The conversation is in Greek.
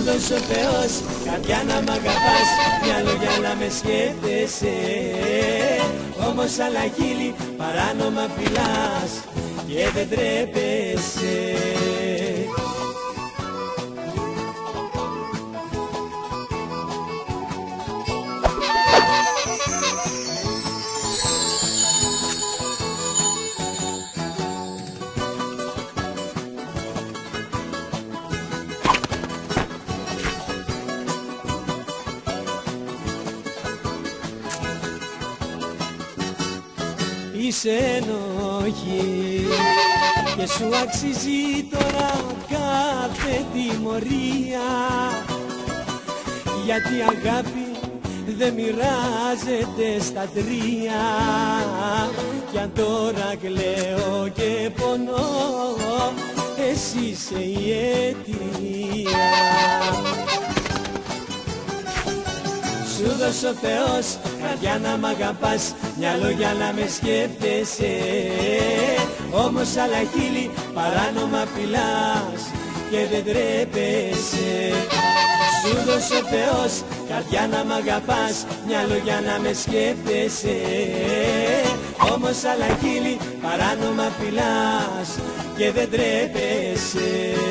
δώσε ο Θεός καρδιά να μ' αγαπάς, μυαλό για να με σκέφτεσαι. Όμως άλλα χείλη παράνομα φυλάς και δεν τρέπεσαι. Είσαι ενοχή και σου αξίζει τώρα κάθε τιμωρία, γιατί αγάπη δεν μοιράζεται στα τρία. Κι αν τώρα κλαίω και πονώ, εσύ είσαι η αιτία. Σου δώσε ο Θεός καρδιά να μ' αγαπάς, μυαλό για να με σκέφτεσαι. Όμως άλλα χείλη παράνομα φυλάς και δεν τρέπεσαι. Σου δώσε ο Θεός καρδιά να μ' αγαπάς, μυαλό για να με σκέφτεσαι. Όμως άλλα χείλη παράνομα φυλάς και δεν τρέπεσαι.